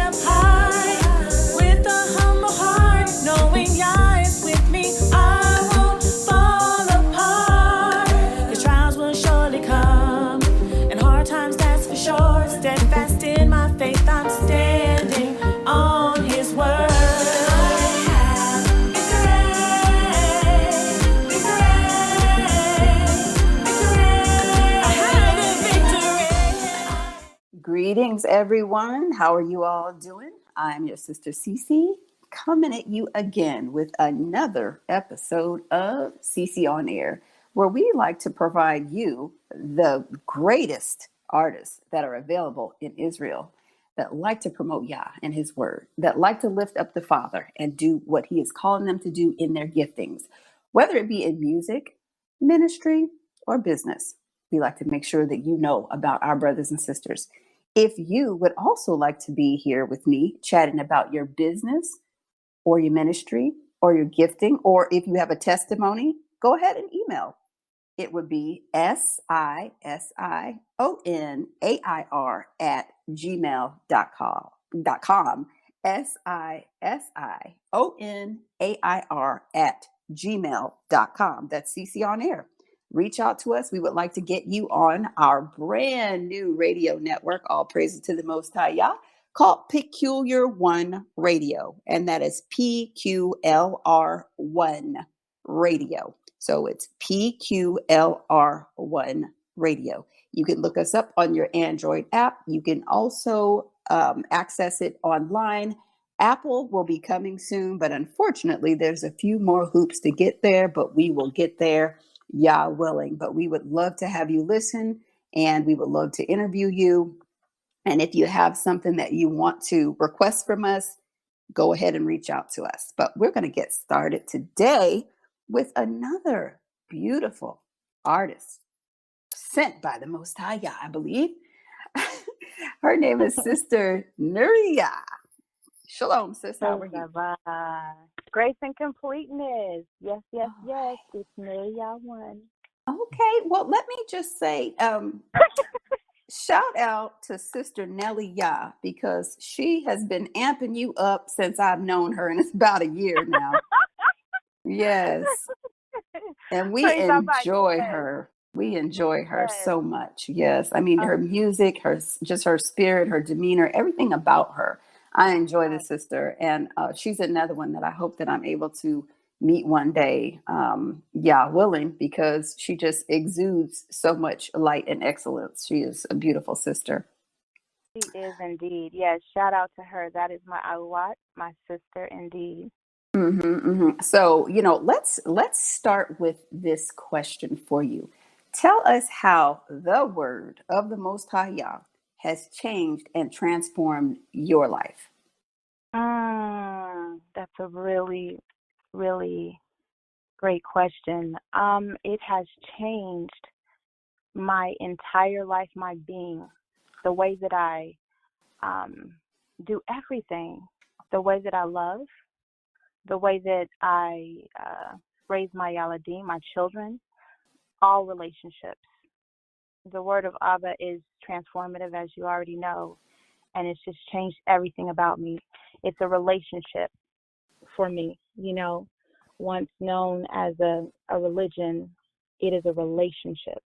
up high with a humble heart, knowing Yah is with me. I won't fall apart. The trials will surely come, and hard times, that's for sure. Steadfast in my faith, I'm standing on His word. Greetings, everyone. How are you all doing? I'm your sister SiSi, coming at you again with another episode of SiSi on Air, where we like to provide you the greatest artists that are available in Israel, that like to promote Yah and His word, that like to lift up the Father and do what He is calling them to do in their giftings, whether it be in music, ministry, or business. We like to make sure that you know about our brothers and sisters. If you would also like to be here with me chatting about your business or your ministry or your gifting, or if you have a testimony, go ahead and email. It would be SiSionair at gmail.com. SiSionair at gmail.com. That's CC on Air. Reach out to us. We would like to get you on our brand new radio network, all praises to the Most High Yah, called Peculiar One Radio. And that is PQLR1 Radio. So it's PQLR1 Radio. You can look us up on your Android app. You can also access it online. Apple will be coming soon, but unfortunately, there's a few more hoops to get there, but we will get there, Yah willing. But we would love to have you listen, and we would love to interview you. And if you have something that you want to request from us, go ahead and reach out to us. But we're going to get started today with another beautiful artist sent by the Most High Yah, I believe. Her name is Sister NuriYah. Shalom, sis. How are you? Grace and completeness. Yes. It's NuriYah One. Okay. Well, let me just say, shout out to Sister Nelly Yah, because she has been amping you up since I've known her, and it's about a year now. Yes. And we enjoy her. We enjoy her so much. Yes. I mean, her music, her spirit, her demeanor, everything about her. I enjoy the sister. And she's another one that I hope that I'm able to meet one day, Yah willing, because she just exudes so much light and excellence. She is a beautiful sister. She is indeed. Yes. Shout out to her. That is my awat, my sister indeed. So, let's start with this question for you. Tell us how the word of the Most High Yah has changed and transformed your life. That's a really, really great question. It has changed my entire life, my being, the way that I do everything, the way that I love, the way that I raise my Yaladim, my children, all relationships. The word of Abba is transformative, as you already know, and it's just changed everything about me. It's a relationship for me, once known as a religion, it is a relationship.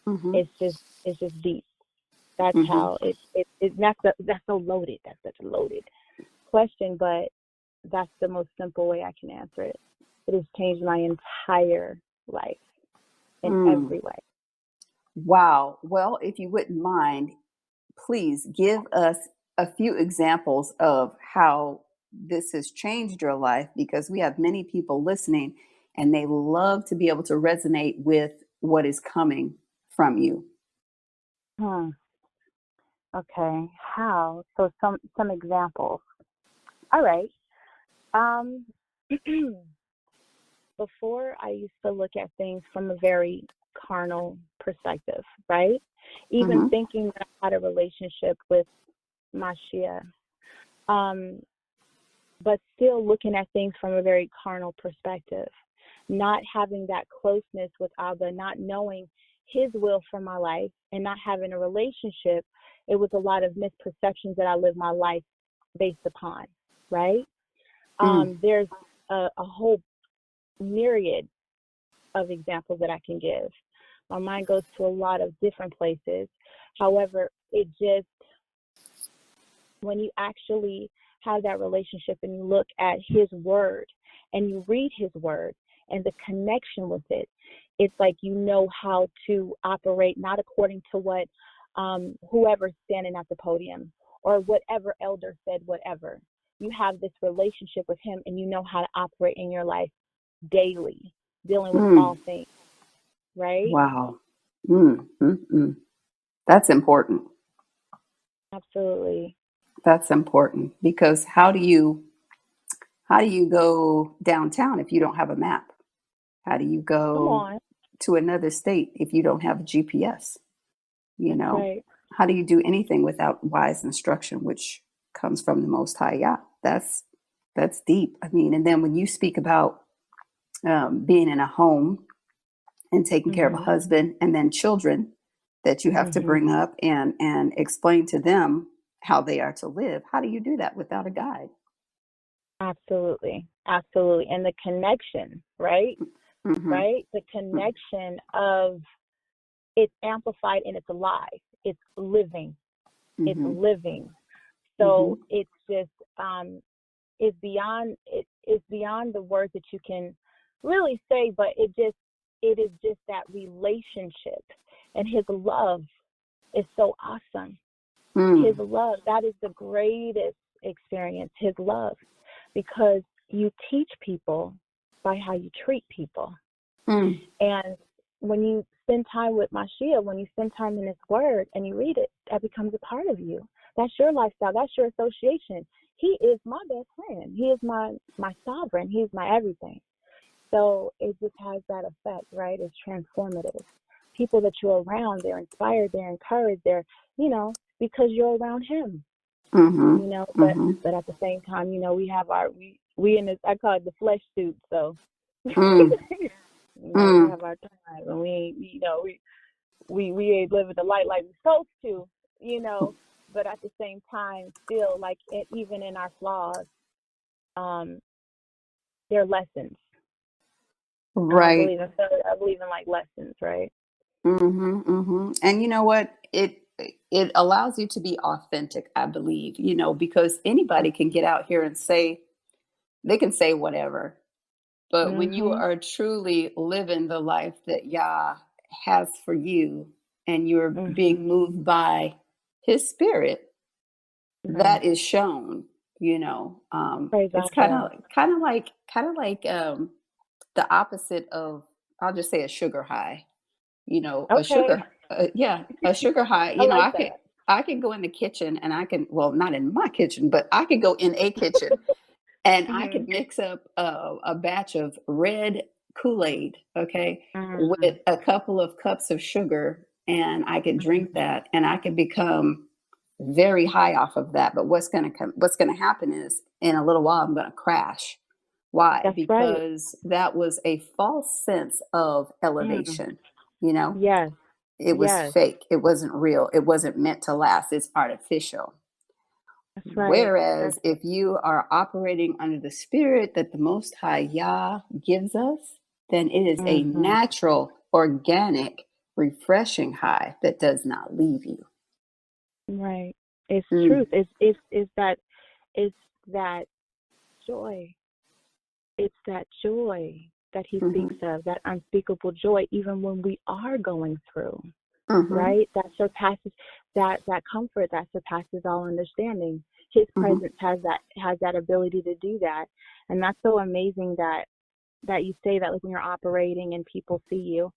It's just deep. That's how that's so loaded. That's such a loaded question, but that's the most simple way I can answer it. It has changed my entire life in every way. Wow. Well, if you wouldn't mind, please give us a few examples of how this has changed your life, because we have many people listening and they love to be able to resonate with what is coming from you. Okay. How? So some examples. All right. Before, I used to look at things from a very carnal perspective, right? Even thinking that I had a relationship with Mashiach, but still looking at things from a very carnal perspective, not having that closeness with Abba, not knowing His will for my life, and not having a relationship. It was a lot of misperceptions that I lived my life based upon, right? Mm. There's a whole myriad of examples that I can give. My mind goes to a lot of different places. However, it just, when you actually have that relationship and you look at his word and you read his word and the connection with it, it's like you know how to operate not according to what whoever's standing at the podium or whatever elder said, whatever. You have this relationship with him and you know how to operate in your life daily, dealing with Mm. all things, right? Wow. Mm. Mm. Mm. That's important. Absolutely. That's important because how do you go downtown if you don't have a map? How do you Come go on. to another state if you don't have a GPS? You That's know, right. how do you do anything without wise instruction, which comes from the Most High Yah? That's deep. I mean, and then when you speak about being in a home and taking care of a Mhm. husband and then children that you have to Mhm. bring up and explain to them how they are to live, how do you do that without a guide? Absolutely. Absolutely. And the connection, right? Mm-hmm. Right? The connection of, it's amplified and it's alive. It's living. It's Mm-hmm. living. Mm-hmm. So it's just it's beyond it's beyond the words that you can really say, but it is just that relationship. And his love is so awesome. His Mm. love, that is the greatest experience, his love, because you teach people by how you treat people. Mm. And when you spend time with Mashiach, when you spend time in his word and you read it, that becomes a part of you. That's your lifestyle. That's your association. He is my best friend. He is my sovereign. He's my everything. So it just has that effect, right? It's transformative. People that you're around, they're inspired, they're encouraged, because you're around him, Mm-hmm. but Mm-hmm. at the same time, we have we in this, I call it the flesh suit. So Mm. we Mm. have our time and we ain't, we ain't living the light like we're supposed to, but at the same time, still, like, even in our flaws, um, they're lessons. I don't Right. believe in failure. I believe in, like, lessons, right? Mm-hmm. Mm-hmm. And you know what? It allows you to be authentic, I believe, because anybody can get out here and say they can say whatever. But when you Mhm. are truly living the life that Yah has for you and you're Mhm. being moved by his spirit, Right. that is shown, Praise it's God. kind of like the opposite of, I'll just say, a sugar high. A Okay. sugar, yeah, a sugar high. I like that. I can go in the kitchen and well, not in my kitchen, but I could go in a kitchen and I Mhm. could mix up a batch of red Kool-Aid, okay, with Mhm. a couple of cups of sugar, and I could drink Mhm. that, and I could become very high off of that. But what's going to happen is in a little while I'm going to crash. Why? That's right. Because that was a false sense of Mm. elevation. You know, Yes. it was Yes. fake. It wasn't real. It wasn't meant to last. It's artificial. That's right. Whereas That's if you are operating under the spirit that the Most High Yah gives us, then it is a Mhm. natural, organic, refreshing high that does not leave you. Right. It's Mm. truth. It's that joy. It's that joy that he speaks Mm-hmm. of, that unspeakable joy, even when we are going through, Mm-hmm. right? That surpasses that comfort that surpasses all understanding. His Mm-hmm. presence has that ability to do that, and that's so amazing that you say that, like, when you're operating and people see you.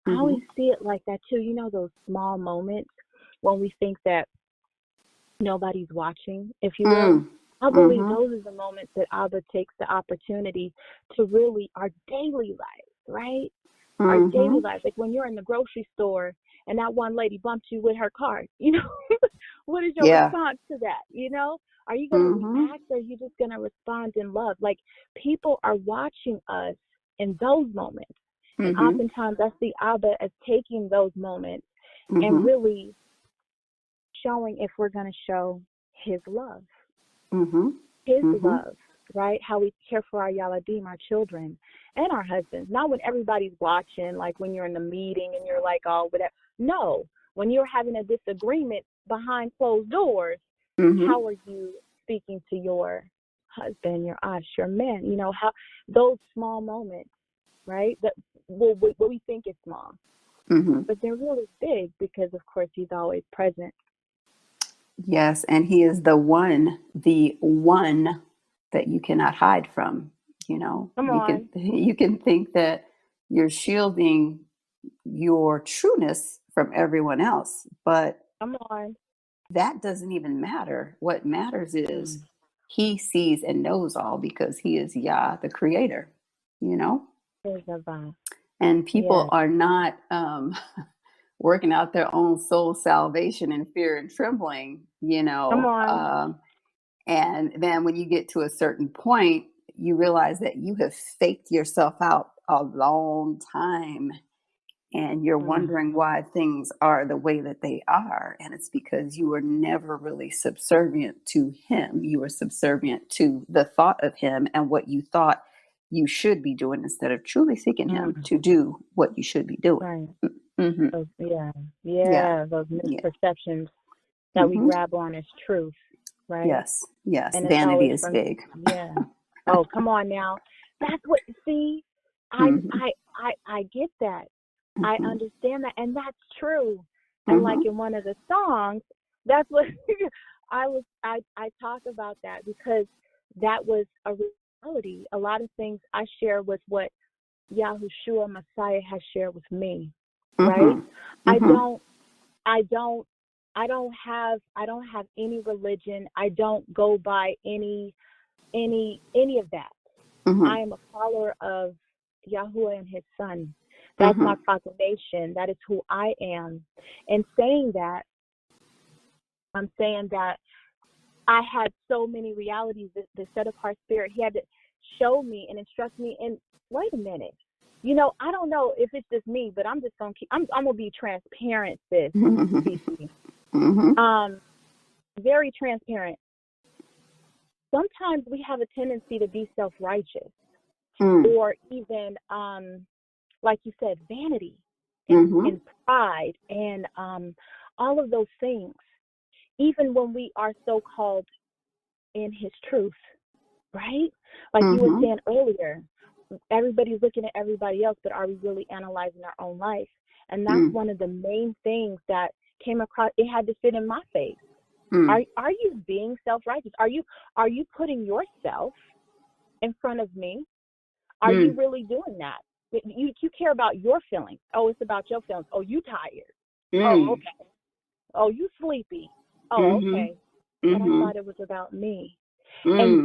I Mm-hmm. always see it like that too. Those small moments when we think that nobody's watching, if you will. Mm. I believe Mm-hmm. those are the moments that Abba takes the opportunity to really, our daily life, right? Our daily Mm-hmm. life. Like when you're in the grocery store and that one lady bumped you with her cart, what is your Yeah. response to that? Are you going to Mm-hmm. react, or are you just going to respond in love? Like, people are watching us in those moments. And Mm-hmm. oftentimes I see Abba as taking those moments and Mm-hmm. really showing if we're going to show his love. Mm-hmm. His Mm-hmm. love, right? How we care for our Yaladim, our children, and our husbands. Not when everybody's watching, like when you're in the meeting and you're like, oh, whatever. No, when you're having a disagreement behind closed doors, Mm-hmm. how are you speaking to your husband, your Ash, your man? You know, how those small moments, right? That what we think is small, Mm-hmm. but they're really big because, of course, he's always present. Yes, and he is the one that you cannot hide from. You know, Come on, you can think that you're shielding your trueness from everyone else, but come on. that doesn't even matter. What matters is Mm. he sees and knows all because he is Yah, the creator, you know? There's a vibe. And people Yes. are not working out their own soul salvation in fear and trembling, you Come know? on. And then when you get to a certain point, you realize that you have faked yourself out a long time and you're Mm. wondering why things are the way that they are. And it's because you were never really subservient to him. You were subservient to the thought of him and what you thought you should be doing instead of truly seeking him Mm. to do what you should be doing. Right. Mm-hmm. Those, yeah. Yeah. Yeah. Those Yeah. misperceptions that we Mm-hmm. grab on as truth, right? Yes. Yes. And it's Vanity always is from, big. yeah. Oh, come on now. That's what, see, Mm-hmm. I get that. I Mm-hmm. understand that. And that's true. And like Mm-hmm. in one of the songs, that's what I talk about that because that was a reality. A lot of things I share with what Yahushua Messiah has shared with me, right? Mm-hmm. I Mm-hmm. don't I don't I don't have any religion. I don't go by any of that. Mm-hmm. I am a follower of Yahuwah and his son. That's Mm-hmm. my proclamation. That is who I am. And saying that, I'm saying that I had so many realities. The set apart spirit, he had to show me and instruct me. And wait a minute, I don't know if it's just me, but I'm just gonna keep. I'm gonna be transparent, sis. Cece. Mm-hmm. Um, very transparent. Sometimes we have a tendency to be self-righteous, Mm. or even, like you said, vanity Mm-hmm. and pride, and all of those things. Even when we are so called in His truth, right? Like you were Mm-hmm. saying earlier, everybody's looking at everybody else, but are we really analyzing our own life? And that's Mm. one of the main things that came across. It had to sit in my face. Mm. Are you being self-righteous? Are you putting yourself in front of me? Are you Mm. really doing that? You care about your feelings. Oh, it's about your feelings. Oh, you tired. Oh, Mm. okay. Oh, you sleepy. Oh, Mm-hmm. okay. But I Mm-hmm. thought it was about me. And Mm.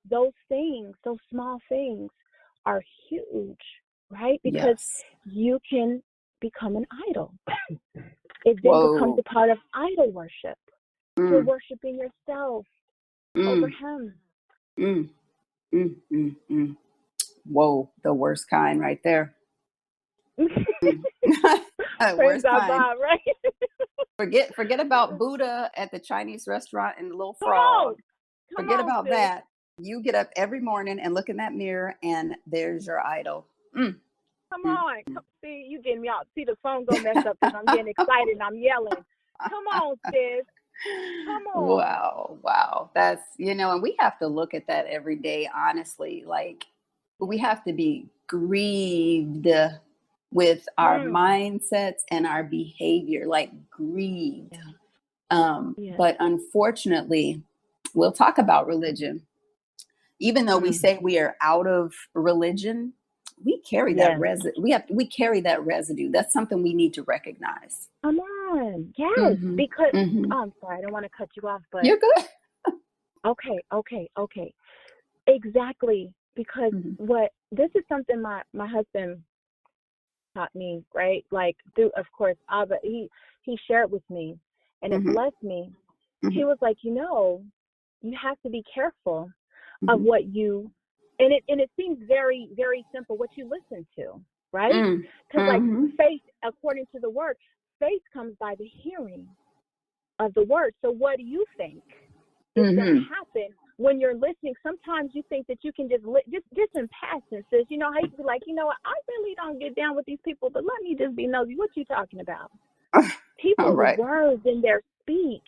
those things, those small things are huge, right? Because Yes. you can become an idol. It then becomes Whoa. a part of idol worship. You're Mm. worshiping yourself over Mm. him. Mm. Mm. Mm. Mm. Whoa. The worst kind right there. Mm. Praise Worst God, kind. Bob, right? Forget about Buddha at the Chinese restaurant and the little Come on. frog. Come Forget on, about sis. that. You get up every morning and look in that mirror, and there's your idol. Mm. Come Mm. on. See, you getting me out. See, the phone gonna mess up because I'm getting excited and I'm yelling. Come on, sis. Come on. Wow, wow. That's, and we have to look at that every day, honestly. Like, we Yeah. have to be grieved with our Mm. mindsets and our behavior, like grieved. Yeah. Yeah. But unfortunately, we'll talk about religion. Even though we Mm. say we are out of religion, we carry that Yes. residue. We carry that residue. That's something we need to recognize. Come on. Yes. Mm-hmm. Because Mm-hmm. I'm sorry, I don't want to cut you off, but You're good. okay. Exactly. Because Mm-hmm. what this is something my husband taught me, right? Like through, of course, Abba, he shared with me, and it Mm-hmm. blessed me. Mm-hmm. He was like, you have to be careful of Mm-hmm. what you, and it seems very, very simple, what you listen to, right? Mm. Because like Mhm. faith, according to the word, faith comes by the hearing of the word. So what do you think is going to Mhm. happen when you're listening, sometimes you think that you can just in passing, sis. You know how you can be like, you know what, I really don't get down with these people, but let me just be nosy. What you talking about? All People's right. words in their speech,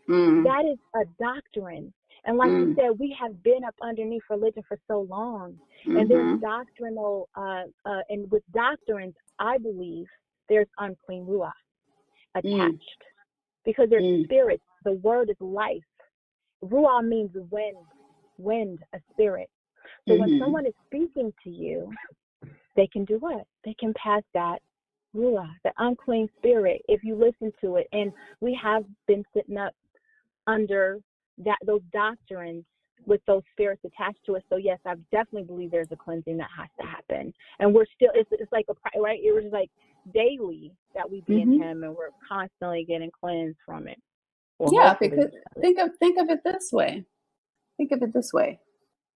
that is a doctrine. And like you said, we have been up underneath religion for so long. And there's doctrinal, and with doctrines, I believe there's unclean ruach attached because there's spirits. The word is life. Ruach means wind, a spirit. So when someone is speaking to you, they can do what? They can pass that ruach, the unclean spirit, if you listen to it. And we have been sitting up under those doctrines with those spirits attached to us. So yes, I definitely believe there's a cleansing that has to happen. And we're still, it's like right? It was like daily that we be in him, and we're constantly getting cleansed from it. Well, Yeah, hopefully. because think of it this way. Think of it this way.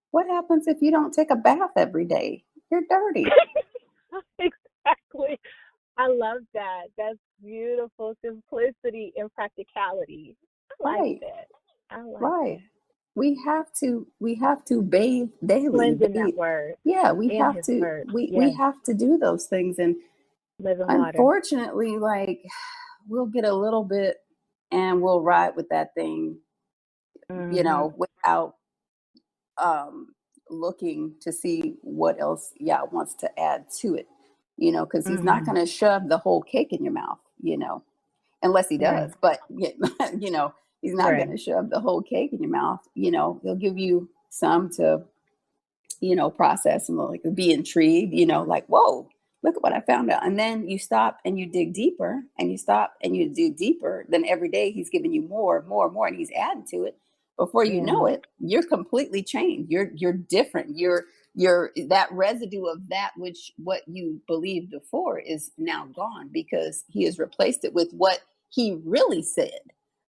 What happens if you don't take a bath every day? You're dirty. Exactly. I love that. That's beautiful simplicity and practicality. I like that. I like that. We have to bathe daily. Cleansing that word. Yeah, we in have his to word. we Yes. have to do those things. And Living water. unfortunately, like, we'll get a little bit and we'll ride with that thing, without looking to see what else wants to add to it, because he's not going to shove the whole cake in your mouth, unless he does. But he's not going to shove the whole cake in your mouth. He'll give you some to process and like be intrigued, like, whoa, look at what I found out. And then you stop and you dig deeper, and you stop and you dig deeper. Then every day he's giving you more, and he's adding to it. Before you know it, you're completely changed. You're different. You're that residue of that which what you believed before is now gone, because he has replaced it with what he really said.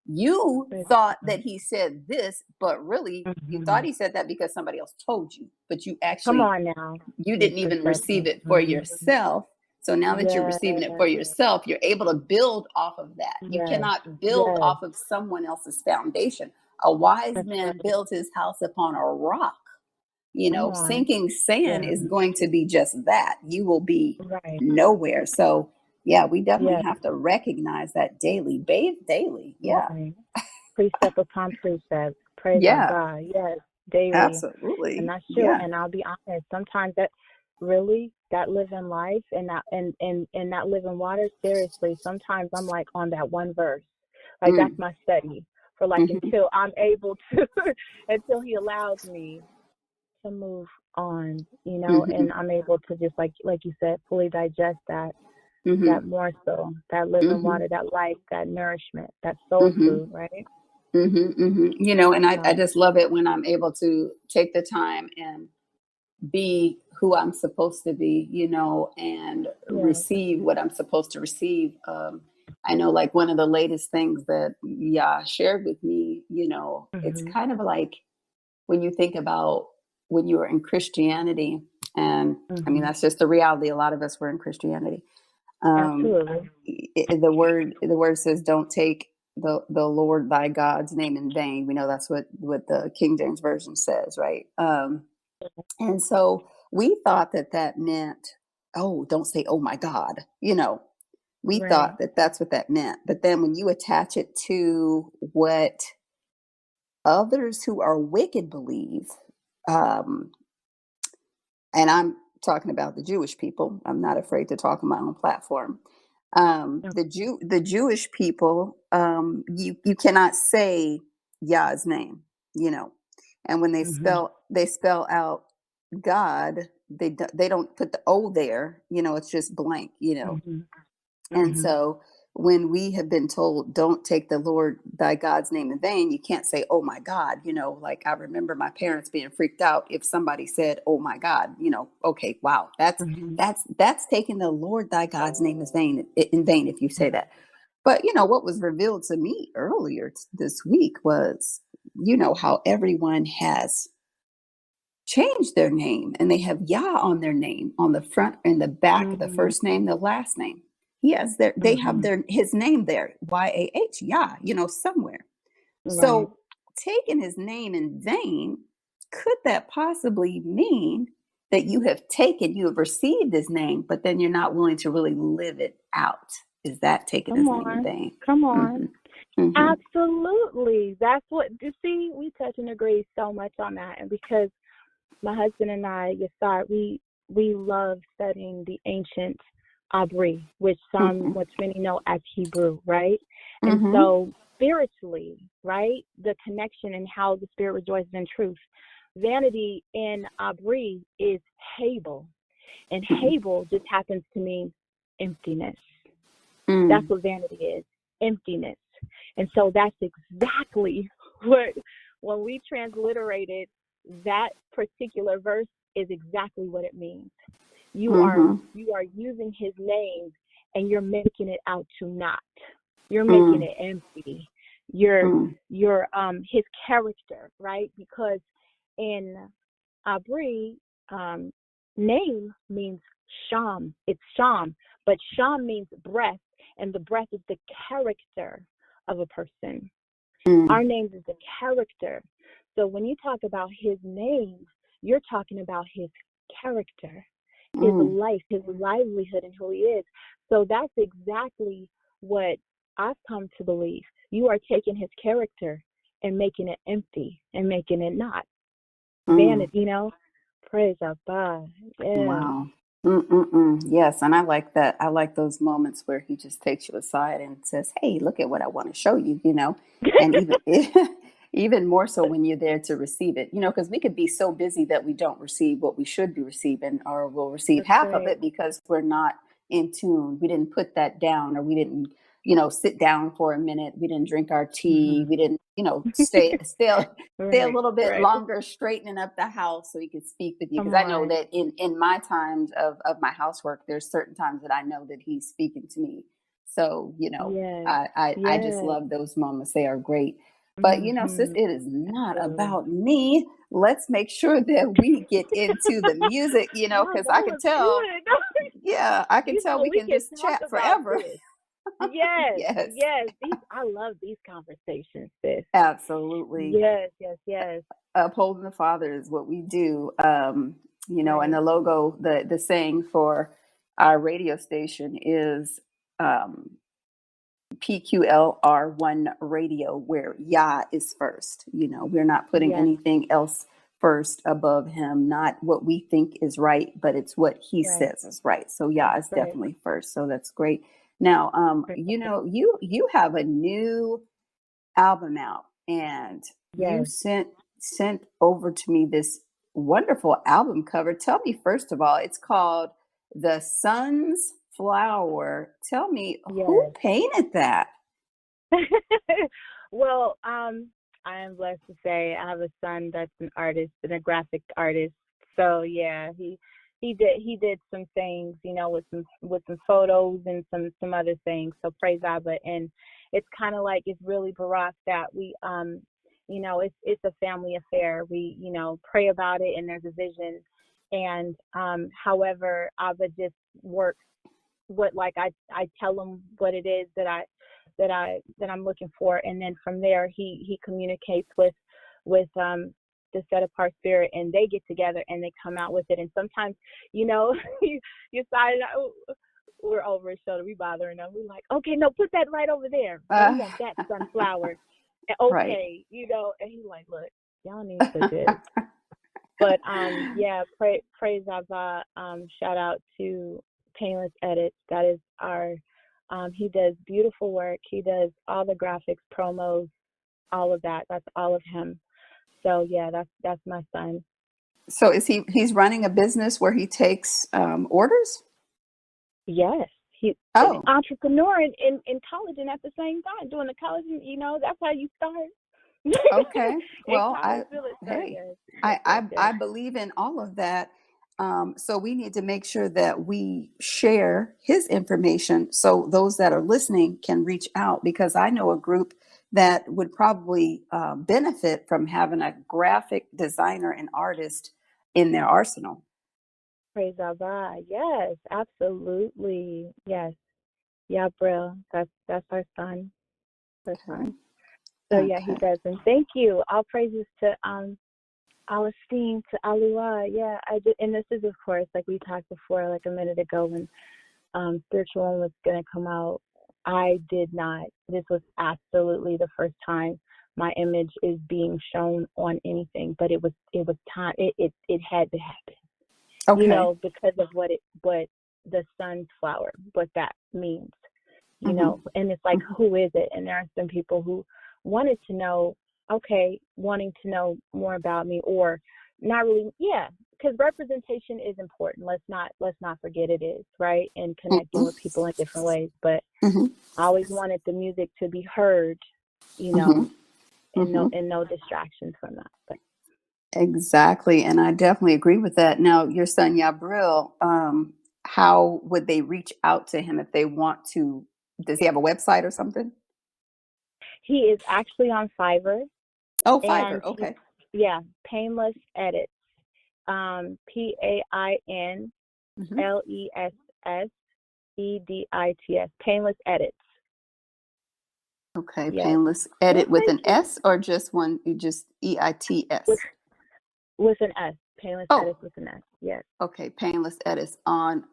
You thought that he said this, but really you thought he said that because somebody else told you, but you actually, come on now, you didn't even receive it for yourself. So now that you're receiving it for yourself, you're able to build off of that. You cannot build off of someone else's foundation. A wise man builds his house upon a rock. Sinking sand is going to be just that. You will be nowhere. So yeah, we definitely have to recognize that daily. Bathe daily. Yeah. Precept upon precept. Praise our God. Yes. Daily. Absolutely. And that's true. Yeah. And I'll be honest, sometimes that living life and that living water, seriously, sometimes I'm like on that one verse. Like that's my study for like until I'm able to until he allows me to move on, and I'm able to just like you said, fully digest that more so, that living water, that life, that nourishment, that soul food, right? And I just love it when I'm able to take the time and be who I'm supposed to be, and receive what I'm supposed to receive. I know, like, one of the latest things that shared with me, it's kind of like when you think about when you were in Christianity, and I mean, that's just the reality. A lot of us were in Christianity. Absolutely. The word says, don't take the Lord thy God's name in vain. We know that's what the King James Version says, right? And so we thought that meant, oh, don't say, oh my God, we thought that that's what that meant. But then when you attach it to what others who are wicked believe, and I'm talking about the Jewish people, I'm not afraid to talk on my own platform. The Jewish people, you cannot say Yah's name, and when they spell out God, they don't put the O there, it's just blank, And so when we have been told, don't take the Lord thy God's name in vain, you can't say, oh my God, like I remember my parents being freaked out if somebody said, oh my God, okay, wow, that's taking the Lord thy God's name in vain if you say that. But what was revealed to me earlier this week was, how everyone has changed their name, and they have Yah on their name, on the front and the back, the first name, the last name. He has they have his name there, YAH, Yah, somewhere. So taken his name in vain, could that possibly mean that you have received his name, but then you're not willing to really live it out? Is that taking Come his name in on. vain? Come Mm-hmm. on. Mm-hmm. Absolutely. That's what you see, we touch and agree so much on that. And because my husband and I, Yassar, we love studying the ancient Abri, Mm-hmm. which many know as Hebrew, right? And Mm-hmm. so spiritually, right, the connection and how the spirit rejoices in truth. Vanity in Abri is Hebel, and Hebel just happens to mean emptiness. That's Mm-hmm. what vanity is, emptiness. And so that's exactly what, when we transliterated that particular verse, is exactly what it means. You are Mm-hmm. you are using his name and you're making it out to naught. You're making Mm-hmm. it empty. You're his character, right? Because in Abri, um, name means Sham. It's Sham, but Sham means breath, and the breath is the character of a person. Mm-hmm. Our names is the character. So when you talk about his name, you're talking about his character, his Mm-hmm. life, his livelihood, and who he is. So that's exactly what I've come to believe. You are taking his character and making it empty and making it not Mm-hmm. vanity, Praise God. Yes. Wow. Mm-mm-mm. Yes, and I like that. I like those moments where he just takes you aside and says, "Hey, look at what I want to show you," and even even more so when you're there to receive it, because we could be so busy that we don't receive what we should be receiving, or we'll receive That's half of right. it because we're not in tune. We didn't put that down, or we didn't, sit down for a minute. We didn't drink our tea. Hmm. We didn't, stay a Right. little bit Right. longer straightening up the house so he could speak with you, Come because I know on. that in my times of my housework, there's certain times that I know that he's speaking to me. So Yes. I just Yes. love those moments. They are great. But sis, Hmm. it is not Absolutely. about me. Let's make sure that we get into the music, No, because that I can was tell. good. Yeah, I can tell we We can can just talk chat about forever. this. Yes. Yes, Yes. I love these conversations, sis. absolutely. Yes. Yes. Yes. Upholding the Father is what we do. And Right. the logo, the saying for our radio station is PQLR1 radio, where Yah is first. We're not putting Yes. anything else first above him, not what we think is right, but it's what he Right. says is right. So Yah is Right. definitely first. So that's great. Now, Right. you have a new album out, and you Yes. sent over to me this wonderful album cover. Tell me, first of all, it's called The Sun's Flower. Tell me, who Yes. painted that? Well, I am blessed to say I have a son that's an artist and a graphic artist. So yeah, he did some things, with some photos and some other things. So praise God. And it's kind of like, it's really Barak that we it's a family affair. We pray about it, and there's a vision. And however, Abba just works what, like, I tell him what it is that I'm looking for, and then from there he communicates with the set apart spirit, and they get together and they come out with it. And sometimes, you decide, we're over his shoulder, we bothering him. We're like, okay, no, put that right over there. No, we Uh, want that sunflower. And right. okay, and he's like, look, y'all need to just. But yeah, praise Abba. Shout out to Painless Edits. That is our. He does beautiful work. He does all the graphics, promos, all of that. That's all of him. So yeah, that's my son. So he's running a business where he takes orders? Yes, he's an Oh, entrepreneur in college, and at the same time doing the college. And, that's how you start. okay. In Well, college village. So hey, yes, yes, I, yes, I, yes. I believe in all of that. So we need to make sure that we share his information so those that are listening can reach out, because I know a group that would probably benefit from having a graphic designer and artist in their arsenal. Praise Abba. Yes, absolutely. Yes. Yeah, Brill. That's our son. Our Okay. son. So yeah, he Okay. does. And thank you. All praises to all esteem to Allah. Yeah, I did. And this is, of course, like we talked before, like a minute ago, when Spiritual One was gonna come out. I did not. This was absolutely the first time my image is being shown on anything. But it was time. It had to happen. Okay. Because of what the sunflower, what that means. Mm-hmm. And it's like, Mm-hmm. who is it? And there are some people who wanted to know, okay, wanting to know more about me, or not really, yeah, because representation is important. Let's not forget it is, right? And connecting with people in different ways. But Mm-hmm. I always wanted the music to be heard, you Mm-hmm. know, and Mm-hmm. no distractions from that. But Exactly, and I definitely agree with that. Now, your son Yabril, how would they reach out to him if they want to? Does he have a website or something? he is actually on Fiverr, Oh, Fiverr. and he's, Okay. yeah, Painless Edits. Hmm. PainlessEdits. Painless Edits. Okay. Yes. Painless Well, edit with thank an you. S or just one? Just With EITS. with an S. Painless Oh, Edits with an S. Yes. okay. Painless edits on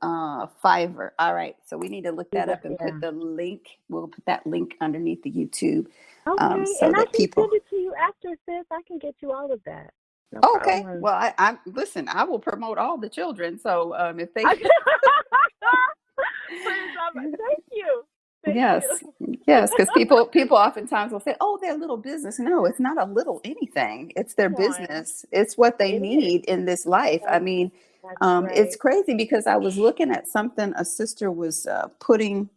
Fiverr. All right. So we need to look that up and put Yeah. the link. We'll put that link underneath the YouTube, Okay, so and I that can people. send it to you after, sis. I can get you all of that. No Okay. problem. Well, I listen. I will promote all the children. So if they, Praise God. Thank you. Thank you. yes, yes, because people oftentimes will say, "Oh, they're a little business." No, it's not a little anything. It's their Come on. business. It's what they It is. need in this life. I That's, mean, that's it's right. crazy because I was looking at something a sister was putting.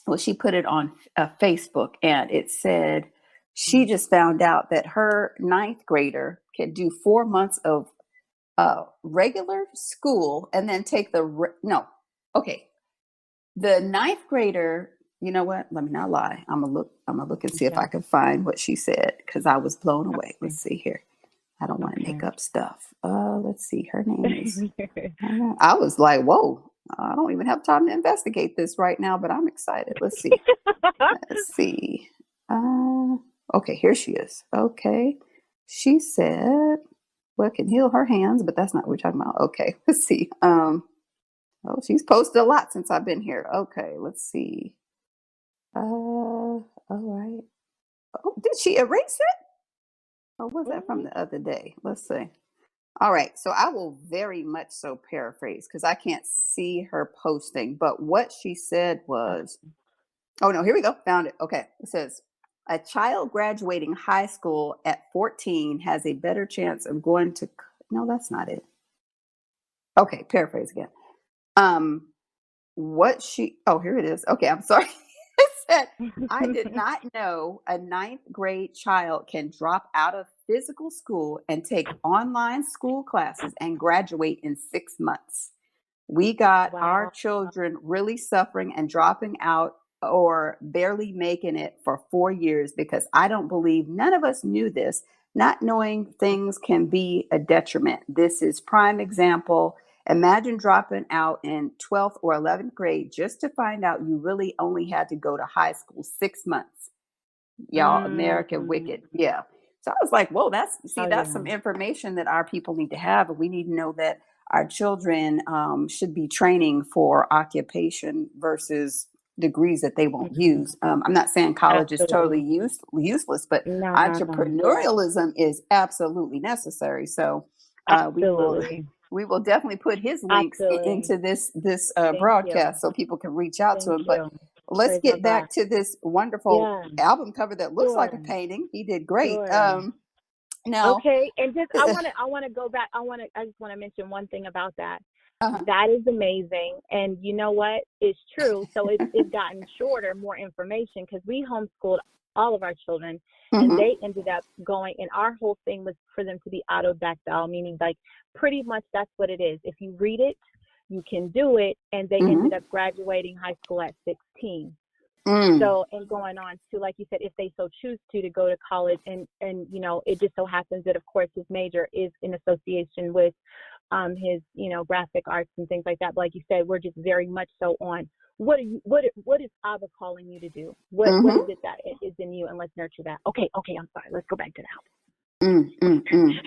Well, she put it on Facebook, and it said she just found out that her ninth grader can do 4 months of regular school and then take no, okay, the ninth grader. You know what, let me not lie. I'm gonna look and see if Okay. I can find what she said, because I was blown away. Okay. Let's see here. I don't want to make Okay. up stuff. Let's see, her name is, I was like, whoa, I don't even have time to investigate this right now, but I'm excited. Let's see. uh okay, here she is. Okay, she said what can heal her hands, but that's not what we're talking about. Okay, let's see. Oh, she's posted a lot since I've been here. Okay, let's see. All right. Oh, did she erase it? Or was that from Mhm. the other day? Let's see. All right, so I will very much so paraphrase because I can't see her posting. But what she said was, oh no, here we go. Found it. Okay. It says, a child graduating high school at 14 has a better chance of going to, no, that's not it. Okay, paraphrase again. Um, what she, oh, here it is. Okay, I'm sorry. It said, I did not know a ninth grade child can drop out of physical school and take online school classes and graduate in 6 months. We got our Wow. children really suffering and dropping out or barely making it for 4 years because I don't believe none of us knew this. Not knowing things can be a detriment. This is prime example. Imagine dropping out in 12th or 11th grade just to find out you really only had to go to high school 6 months. Y'all, Mm. America wicked. Yeah. So I was like, whoa, Oh that's yeah. some information that our people need to have. And we need to know that our children should be training for occupation versus degrees that they won't Mhm. use. I'm not saying college is totally Absolutely. useless, but No, no, no. entrepreneurialism is absolutely necessary. So uh, we will Absolutely. we will definitely put his links Absolutely. into this Thank you. broadcast so people can reach out to Thank him. But you. let's Praise my get God. back to this wonderful Yeah. album cover that looks Sure. like a painting. He did great. Sure. Now, Okay. And just I wanna go back. I just wanna mention one thing about that. uh-huh. That is amazing. And you know what? It's true. So it's gotten shorter, more information, because we homeschooled all of our children, and Hmm. they ended up going, and our whole thing was for them to be autodactyl, meaning like pretty much that's what it is. If you read it, you can do it. And they ended Hmm. up graduating high school at 16. Mm. So, and going on to, like you said, if they so choose to go to college, and it just so happens that, of course, his major is in association with his, graphic arts and things like that. But like you said, we're just very much so on what is Abba calling you to do? What is Mm-hmm. it that is in you, and let's nurture that. Okay, I'm sorry. Let's go back to Mm, mm, mm.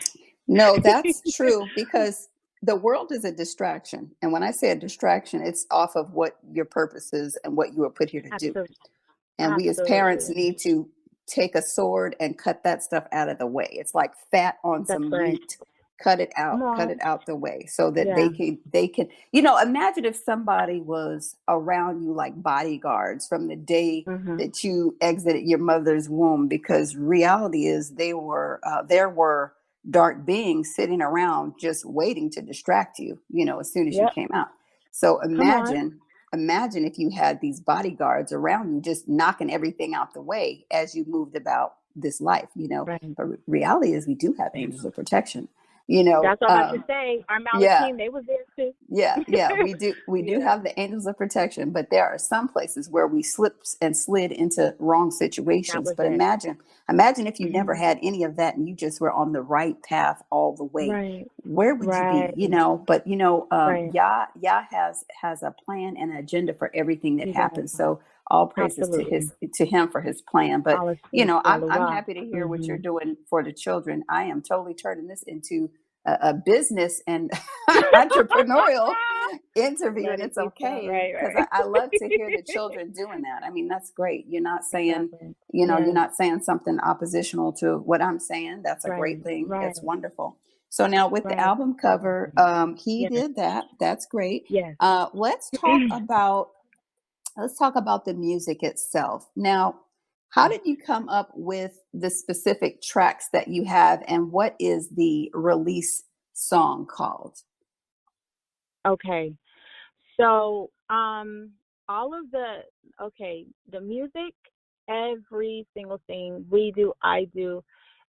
No, the that's true because the world is a distraction. And when I say a distraction, it's off of what your purpose is and what you were put here to do. Absolutely, And we as parents absolutely. need to take a sword and cut that stuff out of the way. It's like fat on That's some right. meat. Come Cut it on. out the way so that Yeah. they can, imagine if somebody was around you like bodyguards from the day Mhm. that you exited your mother's womb, because reality is there were dark beings sitting around just waiting to distract you, as soon as you Yep. came out. So Come on. imagine if you had these bodyguards around you just knocking everything out the way as you moved about this life. Right. But reality is we do have angels of protection. you know That's what I'm about to um say. Our yeah, Malachim, they was there too. yeah, we do Yeah. have the angels of protection, but there are some places where we slipped and slid into wrong That situations. was But it. imagine if you never Mhm. had any of that and you just were on the right path all the way. Right. Where would you be? Right. But Right. Yah has a plan and an agenda for everything that He does. happens. So all praises Absolutely. to him for his plan. But Policy, I'm Yalawah. happy to hear what you're Mhm. doing for the children. I am totally turning this into a business and entrepreneurial interview, Let and it it's be so. okay Right. because Right. I love to hear the children doing that. I mean, that's great. Exactly. You're Yeah. not saying something oppositional to what I'm saying. That's a great Right. thing. Right. It's wonderful. So now with the Right. album cover, he Yes. did that. That's great. Yes. Let's talk about the music itself. Now, how did you come up with the specific tracks that you have, and what is the release song called? Okay. So, all of the music, every single thing we do, I do.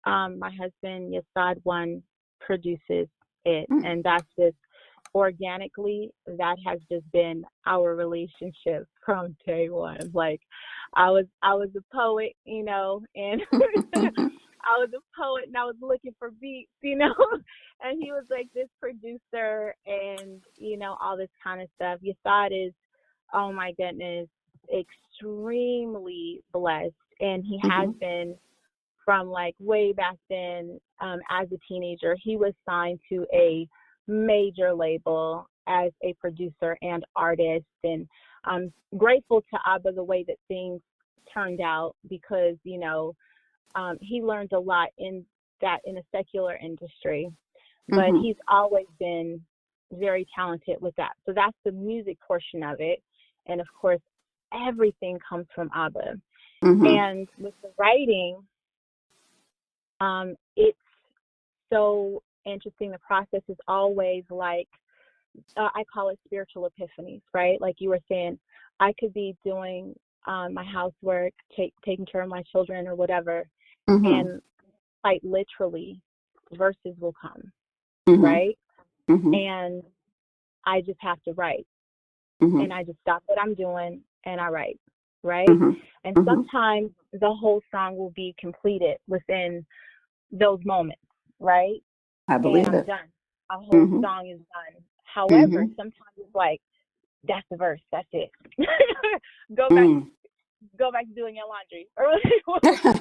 My husband, One, produces it, Mm, and that's just organically. That has just been our relationship from day one. Like, I was a poet, and I was a poet, and I was looking for beats, and he was like this producer, and all this kind of stuff. Your thought is, oh my goodness, extremely blessed, and he has mhm, been from like way back then. As a teenager, he was signed to a major label as a producer and artist, and I'm grateful to Abba the way that things turned out, because he learned a lot in a secular industry, but mhm, he's always been very talented with that. So that's the music portion of it, and of course, everything comes from Abba. mhm, And with the writing, it's so interesting. The process is always like, I call it spiritual epiphanies, right? Like you were saying, I could be doing my housework, taking care of my children or whatever, mhm, and quite literally, verses will come, mhm, right? mhm, And I just have to write, mhm, and I just stop what I'm doing and I write, right? mhm, And mhm. sometimes the whole song will be completed within those moments, right? I And believe I'm it. done. A whole Mhm, song is done. However, mhm, sometimes it's like, that's the verse, that's it. go back mm. go back to doing your laundry or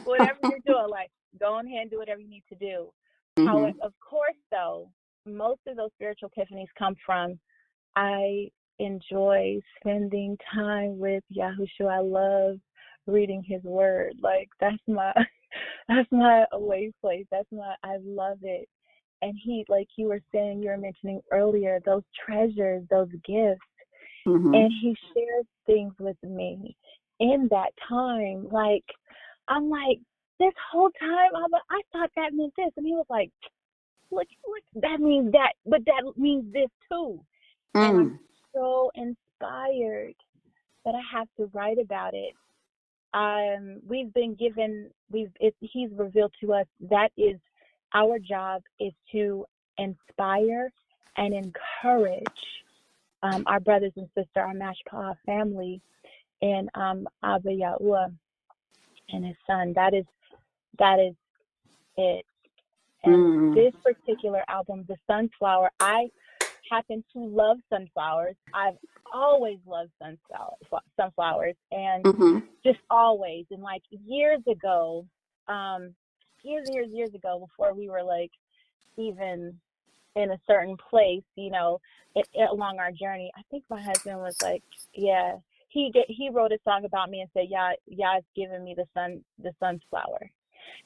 whatever you're doing. Like, go on ahead and do whatever you need to do. How, Mhm, of course, though, most of those spiritual epiphanies come from, I enjoy spending time with Yahushua. I love reading his word. Like, that's my that's my away place. I love it. And he, like you were saying, you were mentioning earlier, those treasures, those gifts, mhm, and he shares things with me in that time. Like, I'm like, this whole time, I thought that meant this. And he was like, look, that means that, but that means this too. And I'm mm. so inspired that I have to write about it. We've been given, he's revealed to us that is our job, is to inspire and encourage our brothers and sisters, our Mashpah family, and Abba Yahuwah and his son. That is it. And Mm. this particular album, The Sunflower, I happen to love sunflowers. I've always loved sunflowers, and Mhm. just always. And like um, years ago, before we were like even in a certain place, along our journey, I think my husband was like, yeah, he wrote a song about me and said, yeah, yeah, it's giving me the sunflower.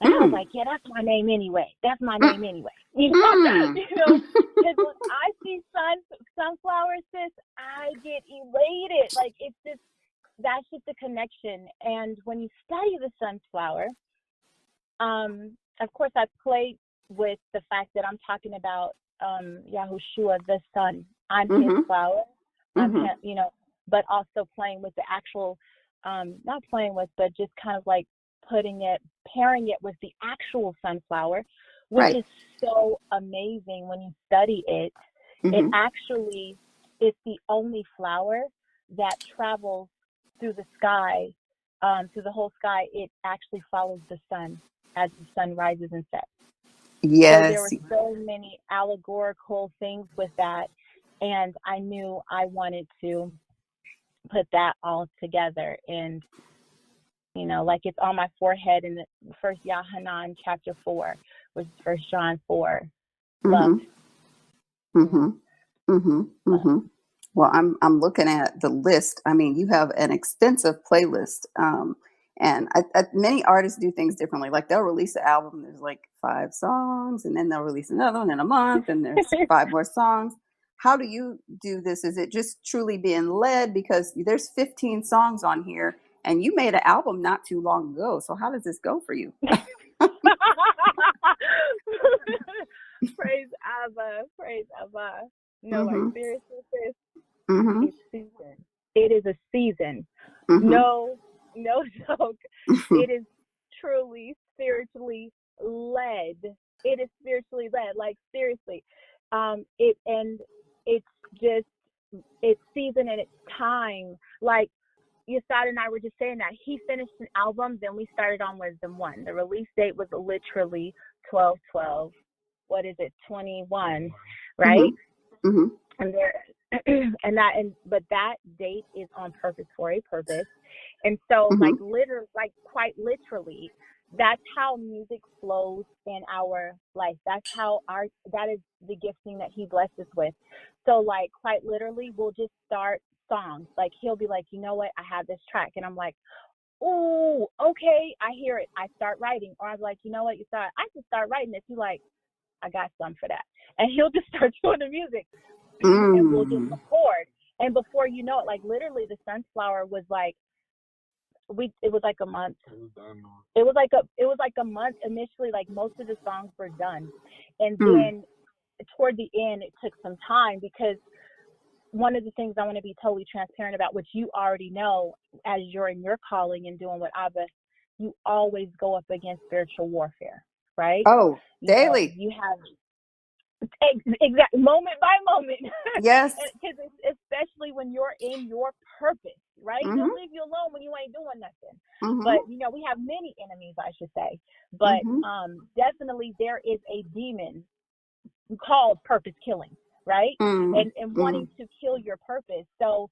And I was Mm. like, yeah, that's my name anyway. That's my Mm. name anyway. Mm. You know, because when I see sunflowers, sis, I get elated. Like that's just a connection. And when you study the sunflower, of course, I play with the fact that I'm talking about Yahushua, the Son. I'm His Mhm. flower. I'm Mhm. him, but also playing with the actual, not playing with, but just kind of like pairing it with the actual sunflower, which Right. is so amazing when you study it. It Mhm. actually is the only flower that travels through the sky, through the whole sky. It actually follows the sun as the sun rises and sets. So there Yes. were so many allegorical things with that, and I knew I wanted to put that all together. And like it's on my forehead in the First Yohanan chapter 4, which is First John 4, love. Mhm. Yeah, Mhm. Mhm. love. Mhm. Well, I'm looking at the list. I mean, you have an extensive playlist, and many artists do things differently. Like they'll release an album, there's like 5 songs, and then they'll release another one in a month, and there's 5 more songs. How do you do this? Is it just truly being led? Because there's 15 songs on here, and you made an album not too long ago. So how does this go for you? Praise Abba, praise Abba. No, like Mhm. seriously, sis, Mhm. it's season. It is a season. Mhm. No, no joke. It is truly spiritually led. It is spiritually led. Like seriously, it's just it's season and it's time. Like Yasad and I were just saying that he finished an album, then we started on Wisdom One. The release date was literally 12/12. What is it? 21, right? Mhm. Mhm. And there, but that date is on purpose for a purpose. And so, like Mhm. quite literally, that's how music flows in our life. That is the gifting that he blessed us with. So, like, quite literally, we'll just start songs. Like, he'll be like, you know what, I have this track. And I'm like, oh, okay, I hear it. I start writing. Or I'm like, you know what, I just start writing this. You like, I got some for that. And he'll just start doing the music and we'll just Mm. record. And before you know it, like literally the sunflower was like, it was like a month. It was like a month initially, like most of the songs were done. And Mm. then toward the end it took some time because one of the things I want to be totally transparent about, which you already know as you're in your calling and doing what Abba, you always go up against spiritual warfare, right? Oh, daily. You have exact moment by moment, Yes. because especially when you're in your purpose, right? Mhm. He'll leave you alone when you ain't doing nothing. Mhm. But we have many enemies, I should say. But Mhm. definitely there is a demon called purpose killing, right? Mm. And wanting Mm. to kill your purpose. So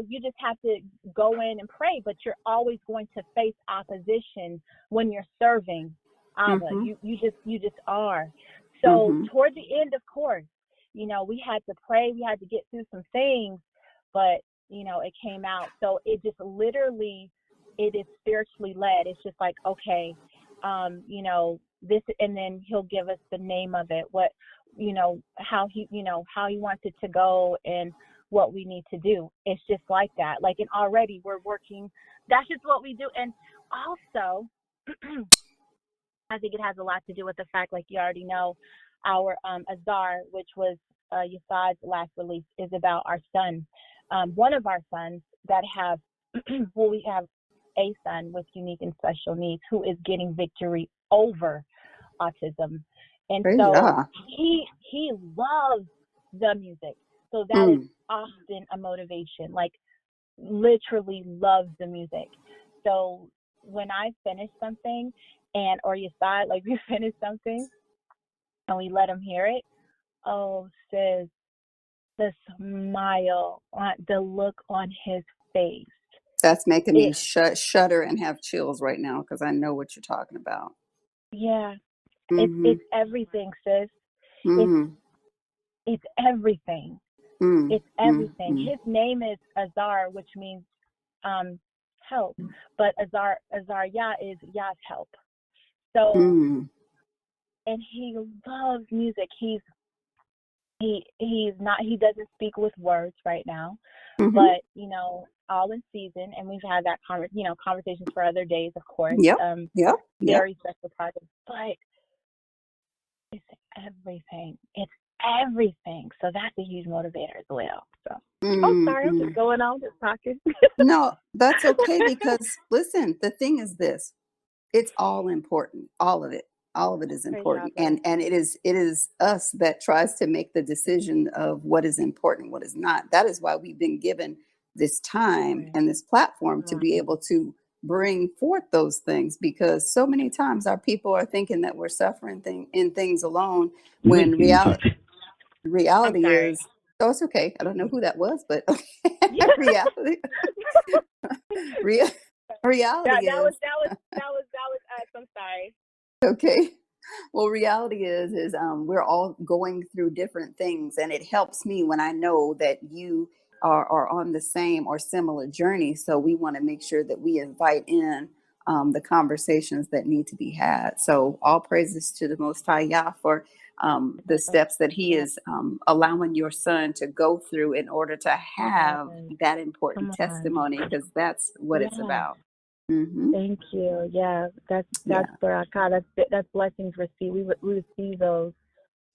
you just have to go in and pray, but you're always going to face opposition when you're serving Abba. Mhm. You just are. So Mhm. toward the end, of course, we had to pray, we had to get through some things, but it came out. So it just literally, it is spiritually led. It's just like, okay, this, and then he'll give us the name of it, what, how he wants it to go and what we need to do. It's just like that. Like, and already we're working. That's just what we do. And also, I think it has a lot to do with the fact, like you already know, our Azar, which was Yasad's last release, is about our son. One of our sons that have, well, we have a son with unique and special needs who is getting victory over autism. And Praise so God. he loves the music. So that is Mm. often a motivation. Like, literally loves the music. So when I finish something, and or you saw it, like, you finish something, and we let him hear it. Oh, sis, the smile, on the look on his face. That's making me It, shudder and have chills right now because I know what you're talking about. yeah, Mm-hmm. it's everything, sis. It's Mm-hmm. it's everything. It's everything. Mm-hmm. His name is Azar, which means help, but Azar Yah is Yah's help. So, Mm-hmm. and he loves music. He's not, he doesn't speak with words right now, Mm-hmm. but all in season, and we've had that conversations for other days, of course. Yep. Yep. Yep. Very special project, but it's everything. It's everything. So that's a huge motivator as well. So, oh, sorry, I'm Mm-hmm. just going on, just talking. No, that's okay because listen, the thing is this. It's all important. All of it. All of it is Praise important. Yahweh. And it is us that tries to make the decision of what is important, what is not. That is why we've been given this time Right. and this platform to Right. be able to bring forth those things because so many times our people are thinking that we're suffering in things alone when I'm reality sorry. is, oh, it's okay. I don't know who that was, but reality rea- that reality that was is us. I'm sorry. okay. Well, reality is we're all going through different things, and it helps me when I know that you are on the same or similar journey. So we want to make sure that we invite in the conversations that need to be had. So all praises to the Most High Yah for the steps that He Yeah. is allowing your son to go through in order to Yes. have that important Come on. testimony, because that's what it's Yeah. about. Hmm. Thank you. Yeah. That's Yeah. barakah. That's blessings received. We receive those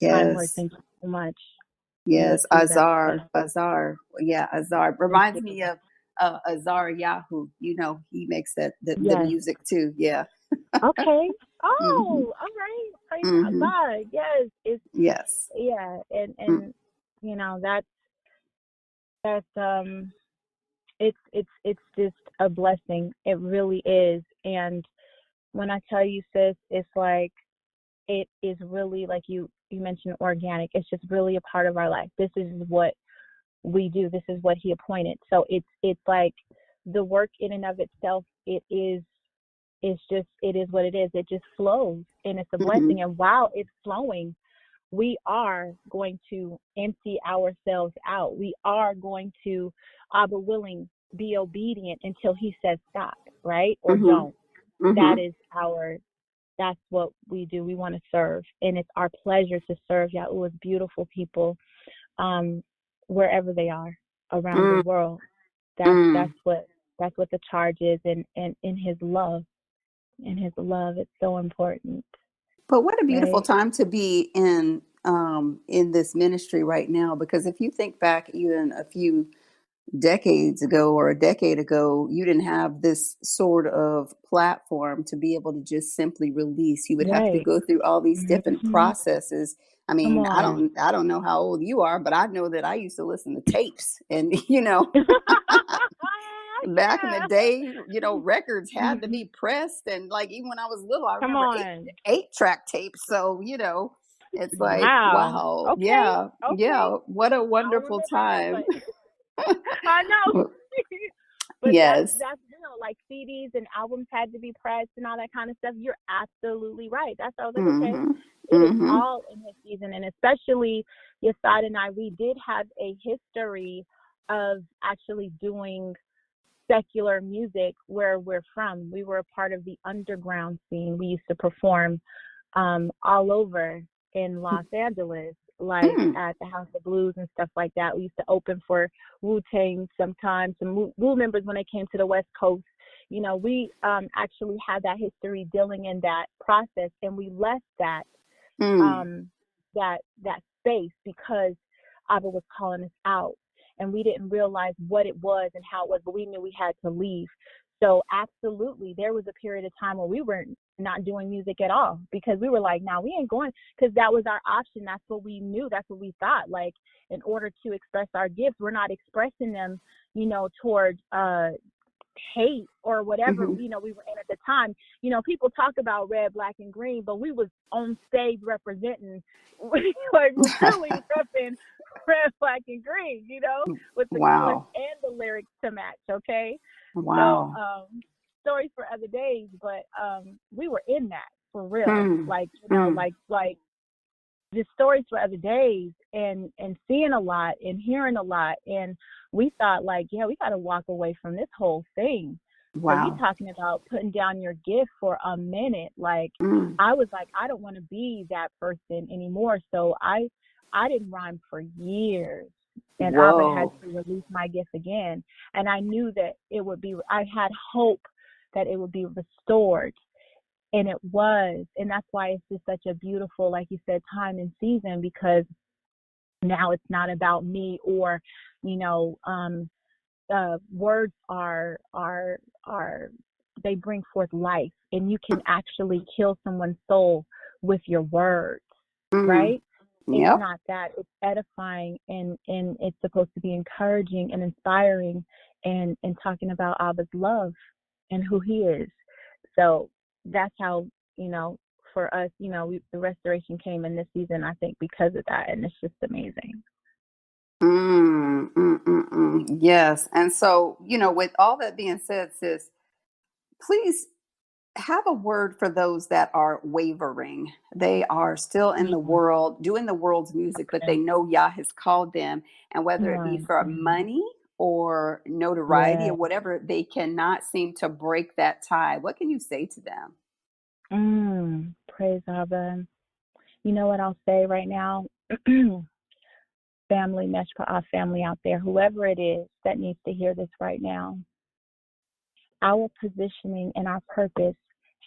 kind words. Yes. Thank you so much. We Yes, receive that. Azar. Yeah, Azar Thank reminds you. me of Azar Yahoo. You know, he makes the Yes. music too. Yeah. Okay. Hmm. Oh, all right. Praise Hmm. God. Yes. It's Yes. yeah, and Mm. that's it's just a blessing. It really is. And when I tell you, sis, it's like it is really like you mentioned organic. It's just really a part of our life. This is what we do. This is what He appointed. So it's like the work in and of itself. It is what it is. It just flows, and it's a Hmm. blessing. And while it's flowing, we are going to empty ourselves out. We are going to, Abba willing, be obedient until He says stop, right? Or Hmm. don't. That Hmm. is that's what we do. We want to serve. And it's our pleasure to serve Yahuwah's beautiful people, um, wherever they are around the Mm. world. That's Mm. that's what that's what the charge is, and in His love. In His love, it's so important, But what a beautiful right? time to be in this ministry right now, because if you think back even a few decades ago or a decade ago, you didn't have this sort of platform to be able to just simply release. You would have to Right. go through all these different Hmm. processes. I Come mean, I on. don't I don't know how old you are, but I know that I used to listen to tapes and back in the Yeah. day, records had to Mhm. be pressed, and like even when I was little, I Come remember on. eight track tapes. So, it's like, Wow. wow, Okay. yeah, Okay. yeah, what a I don't wonderful remember that, time. but I know. But Yes. that's like CDs and albums had to be pressed and all that kind of stuff. You're absolutely right. That's I was like, okay, Mhm. it is Mhm. all in His season, and especially Yasad and I, we did have a history of actually doing secular music where we're from. We were a part of the underground scene. We used to perform all over in Los Angeles, like Mm. at the House of Blues and stuff like that. We used to open for Wu-Tang sometimes, and Wu members when they came to the West Coast. We actually had that history dealing in that process, and we left Mm. um, that space because Abba was calling us out, and we didn't realize what it was and how it was, but we knew we had to leave. So absolutely, there was a period of time where we were not doing music at all because we were like, "Now we ain't going," because that was our option. That's what we knew. That's what we thought. Like in order to express our gifts, we're not expressing them, toward hate or whatever, Mm-hmm. we were in at the time. People talk about red, black, and green, but we was on stage representing, we were truly repping red, black, and green, with the colors Wow. and the lyrics to match, okay? So, Wow. stories for other days, but we were in that for real. Mm. Like, Mm. like just stories for other days, and seeing a lot and hearing a lot, and we thought like, yeah, we got to walk away from this whole thing. So you Wow. talking about putting down your gift for a minute? Like, Mm. I was like, I don't want to be that person anymore. So I didn't rhyme for years, and Abba had Whoa. to release my gift again, and I knew that it would be. I had hope that it would be restored, and it was. And that's why it's just such a beautiful, like you said, time and season, because now it's not about me, or you know words are they bring forth life, and you can actually kill someone's soul with your words, Mm. right? It's Yep. not that. It's edifying, and it's supposed to be encouraging and inspiring, and talking about Abba's love and who he is. So that's how, for us, the restoration came in this season, I think, because of that. And it's just amazing. Mm. Mm. Mm. Mm. Yes. And so, with all that being said, sis, please have a word for those that are wavering. They are still in the Mm, world, doing the world's music, but okay. they know Yah has called them. And whether it be Right. for Mhm. money or notoriety Yeah. or whatever, they cannot seem to break that tie. What can you say to them? Praise Abba. You know what I'll say right now? Family, Meshpa'ah family out there, whoever it is that needs to hear this right now, our positioning and our purpose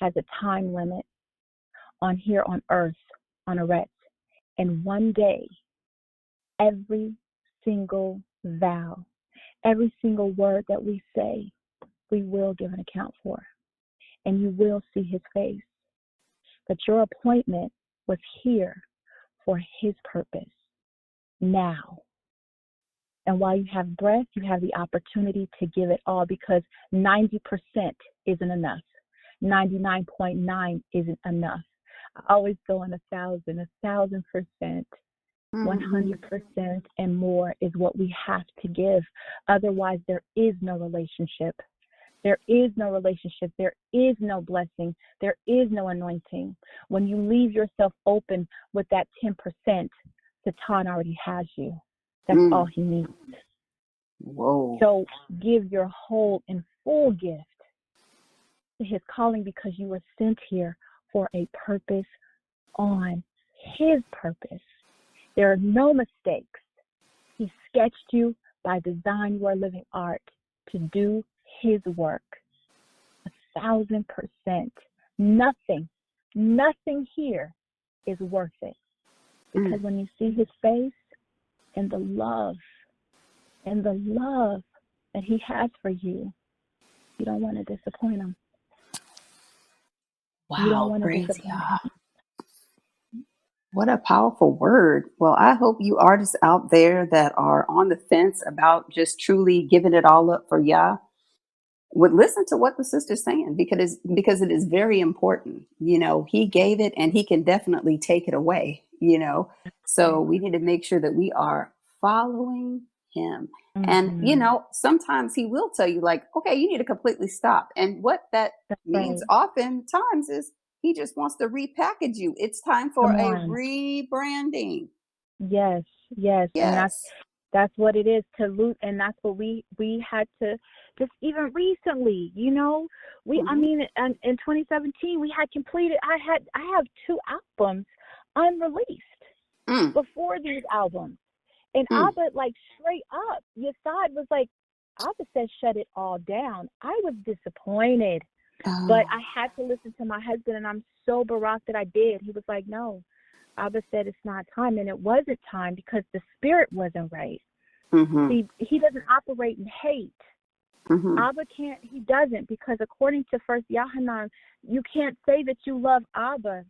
has a time limit on here on earth, on Eretz. And one day, every single vow, every single word that we say, we will give an account for. And you will see his face. But your appointment was here for his purpose now. And while you have breath, you have the opportunity to give it all, because 90% isn't enough. 99.9 isn't enough. I always go on 1,000%. Mm-hmm. 100% and more is what we have to give. Otherwise, there is no relationship. There is no relationship. There is no blessing. There is no anointing. When you leave yourself open with that 10%, Satan already has you. That's all Mm. he needs. Whoa. So give your whole and full gift to his calling, because you were sent here for a purpose on his purpose. There are no mistakes. He sketched you by design, your living art, to do his work. 1,000%. Nothing, nothing here is worth it. Mm. Because when you see his face and the love that he has for you, you don't want to disappoint him. You don't Wow. want to Praise disappoint Yah. him. What a powerful word. Well, I hope you artists out there that are on the fence about just truly giving it all up for Yah would listen to what the sister's saying, because it is very important. He gave it and he can definitely take it away. So Right. we need to make sure that we are following him. And Mm-hmm. sometimes he will tell you, like, okay, you need to completely stop. And what that That's means right. oftentimes is he just wants to repackage you. It's time for Come a on. rebranding. Yes, yes, and Yes. that's what it is to loot, and that's what we had to just even recently, I Hmm. mean, in 2017 we had completed. I have two albums unreleased Mm, before these albums, and mm. Abba, like, straight up, your side was like, Abba said shut it all down. I was disappointed, but Oh. I had to listen to my husband, and I'm so barak that I did. He was like, no. Abba said it's not time, and it wasn't time because the spirit wasn't right. Hmm. See, he doesn't operate in hate. Hmm. Abba can't, he doesn't, because according to First Yohanan, you can't say that you love Abba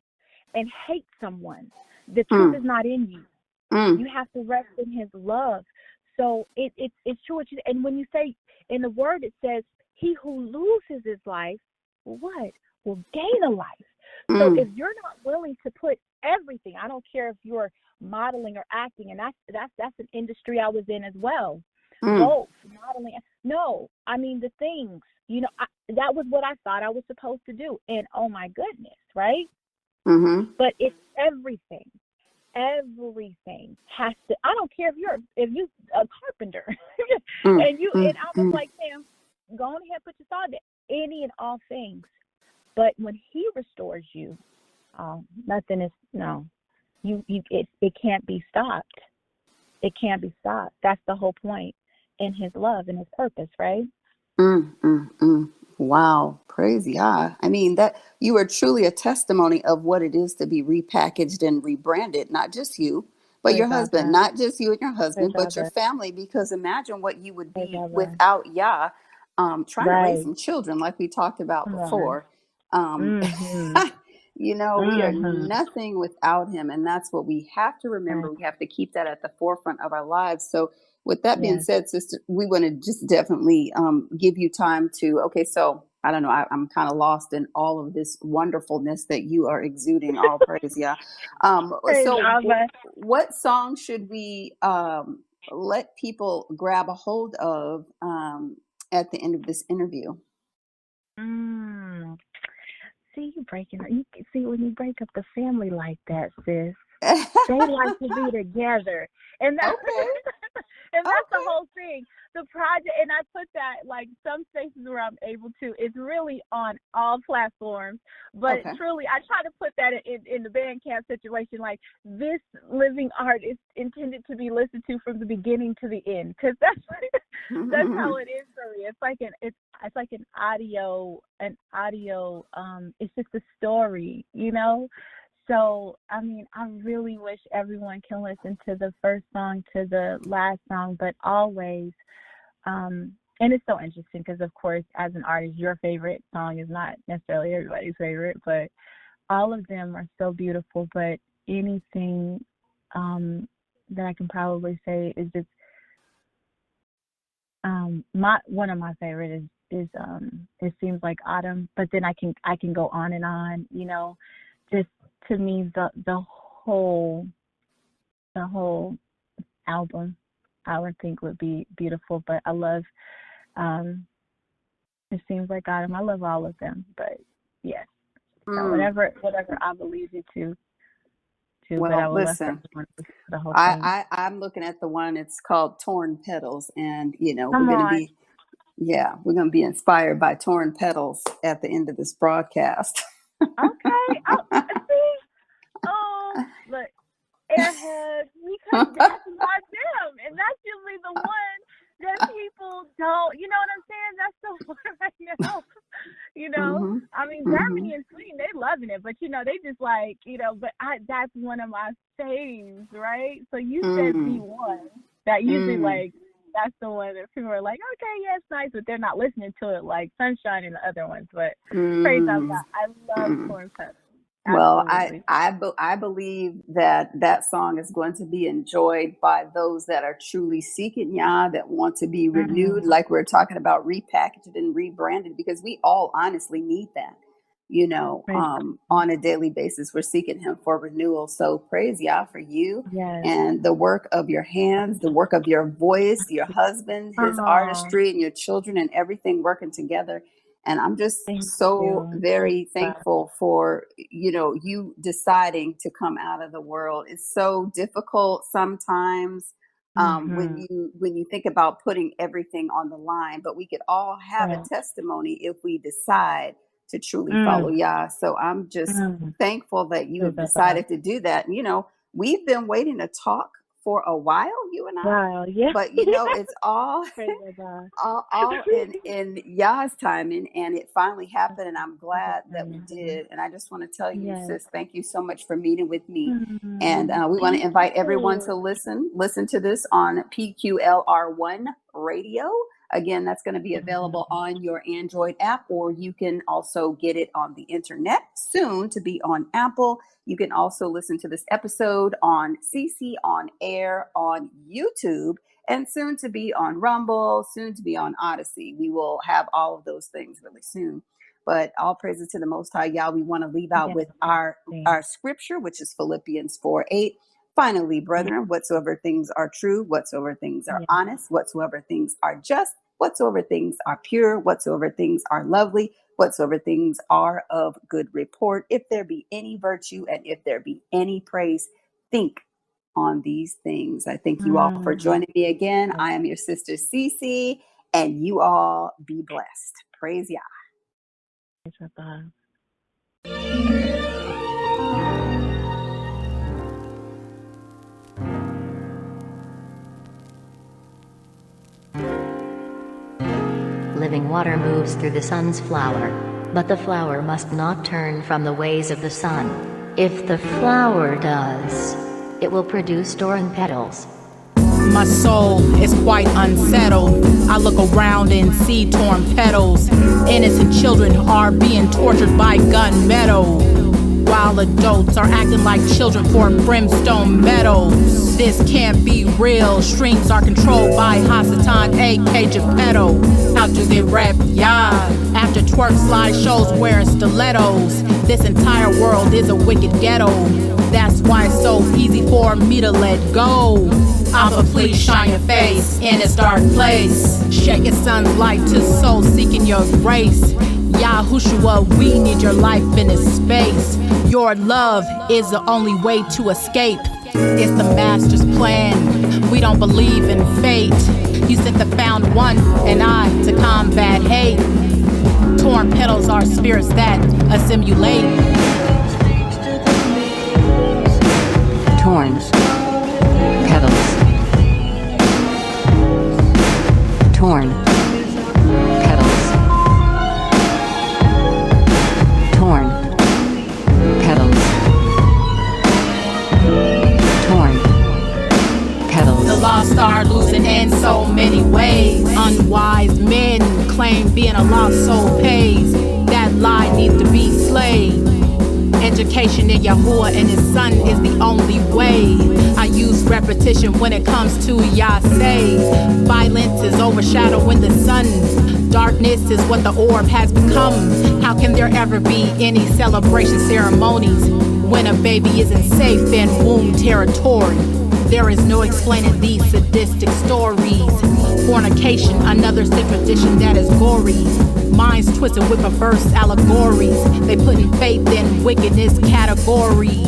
and hate someone. The truth Mm, is not in you. mm. You have to rest in his love. So it's true what you, and when you say in the word, it says he who loses his life, what? Will gain a life. So if Mm, you're not willing to put everything, I don't care if you're modeling or acting, and that's an industry I was in as well. mm, Both modeling. No, I mean the things. That was what I thought I was supposed to do, and oh my goodness, right? mm-hmm, But it's everything. Everything has to. I don't care if you a carpenter, mm, and mm, I was mm, like, Sam, go on ahead, put your thought there. Any and all things. But when he restores you, nothing is no. It can't be stopped. It can't be stopped. That's the whole point in his love and his purpose, right? mm, mm, mm. Wow, praise Yah. I mean, that you are truly a testimony of what it is to be repackaged and rebranded, not just you, but Praise your husband, Abba. not just you and your Praise husband, but your Abba. family, because imagine what you would Praise be Abba. without Yah, trying to raise Right. some children like we talked about Come on. before. Um, Mm-hmm. we are Mm-hmm. nothing without him, and that's what we have to Right. remember. We have to keep that at the forefront of our lives. So with that being Yes. said, sister, we want to just definitely give you time to, okay, so I don't know, I'm kind of lost in all of this wonderfulness that you are exuding. All praise, yeah. Praise So Abba. what song should we let people grab a hold of at the end of this interview? Mm. See, you breaking up. You can see when you break up the family like that, sis. They like to be together, and that, Okay, and that's the okay, whole thing. The project, and I put that like some spaces where I'm able to. It's really on all platforms, but okay. truly, I try to put that in the Bandcamp situation. Like this living art is intended to be listened to from the beginning to the end, because that's that's how it is for me. It's like an audio. It's just a story, you know. So, I mean, I really wish everyone can listen to the first song to the last song, but always, and it's so interesting because, of course, as an artist, your favorite song is not necessarily everybody's favorite, but all of them are so beautiful. But anything that I can probably say is just my one of my favorite is it seems like autumn, but then I can go on and on, you know, just to me the whole album I would think would be beautiful. But I love um it seems like autumn. I love all of them, but yes. So Mm. whatever I believe you but I Well, would love for listen. everyone to listen to the whole thing. I'm looking at the one. It's called Torn Petals, and we're Come gonna on. be we're gonna be inspired by Torn Petals at the end of this broadcast. Okay. Oh, see? Oh, look, airheads, because that's my them, and that's usually the one that people don't. You know what I'm saying? That's the one right now. Hmm. I mean, Hmm. Germany and Sweden, they loving it, but they just like, but that's one of my faves, right? So you said the Mm. one that usually Mm. like that's the one that people are like, okay, yeah, it's nice, but they're not listening to it like Sunshine and the other ones. But praise God, Mm. I love Mm. Torn Petals. Well, Absolutely. I believe that that song is going to be enjoyed by those that are truly seeking Yah, that want to be renewed, Mm, like we're talking about, repackaged and rebranded, because we all honestly need that, praise God. on a daily basis. We're seeking Him for renewal. So praise Yah for you Yes. and the work of your hands, the work of your voice, your husband, his Oh, artistry, and your children, and everything working together. And I'm just thank so you. Praise very God. thankful for, you deciding to come out of the world. It's so difficult sometimes, when Mm-hmm. you think about putting everything on the line, but we could all have a Right. testimony if we decide to truly follow Mm, Yah. So I'm just mm. thankful that you Praise have God. decided to do that. And we've been waiting to talk for a while, you and I, Wow. Yeah. but it's all Praise God. all in Yah's timing, and it finally happened, and I'm Yes. glad that we did. And I just want to tell you, Yes. sis, thank you so much for meeting with me. And we want to Thank invite everyone you. to listen to this on PQLR1 radio. Again, that's going to be available on your Android app, or you can also get it on the internet, soon to be on Apple. You can also listen to this episode on SiSi on air on YouTube, and soon to be on Rumble, soon to be on Odyssey. We will have all of those things really soon. But all praises to the Most High, y'all. We want to leave out Yes. with our scripture, which is Philippians 4:8. Finally, brethren, whatsoever things are true, whatsoever things are Yes. honest, whatsoever things are just, whatsoever things are pure, whatsoever things are lovely, whatsoever things are of good report, if there be any virtue and if there be any praise, think on these things. I thank you all for joining me again. I am your sister SiSi, and you all be blessed. Praise Yah. Living water moves through the sun's flower, but the flower must not turn from the ways of the sun. If the flower does, it will produce torn petals. My soul is quite unsettled. I look around and see torn petals. Innocent children are being tortured by gunmetal, while adults are acting like children for brimstone medals. This can't be real. Strings are controlled by Hasatan, A.K. Geppetto. How do they rap? Yeah. After twerk slideshows wearing stilettos. This entire world is a wicked ghetto. That's why it's so easy for me to let go. I'ma please shine your face in this dark place. Shake your sun's light to soul seeking your grace. Yahushua, we need your life in this space. Your love is the only way to escape. It's the master's plan. We don't believe in fate. You sent the found one and I to combat hate. Torn petals are spirits that assimilate. Torn petals. Torn petals. Torn petals. Torn petals. The lost are losing in so many ways. Unwise men claim being a lost soul pays. That lie needs to be slayed. Education in Yahuwah and his son is the only way. I use repetition when it comes to Yah say. Violence is overshadowing the sun. Darkness is what the orb has become. How can there ever be any celebration ceremonies when a baby isn't safe in womb territory? There is no explaining these sadistic stories. Fornication, another sick tradition that is gory. Minds twisted with perverse allegories. They putting faith in wickedness category.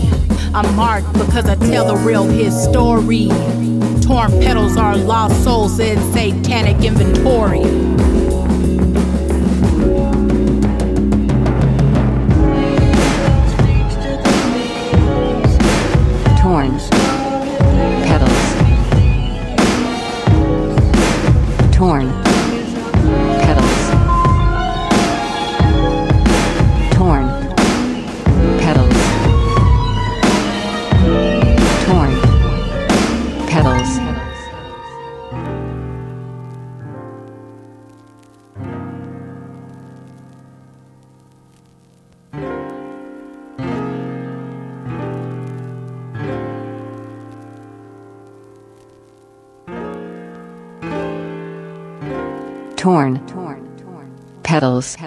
I'm marked because I tell the real his story. Torn petals are lost souls in satanic inventory. Torn petals. Torn petals. Torn petals. Torn petals. Torn petals.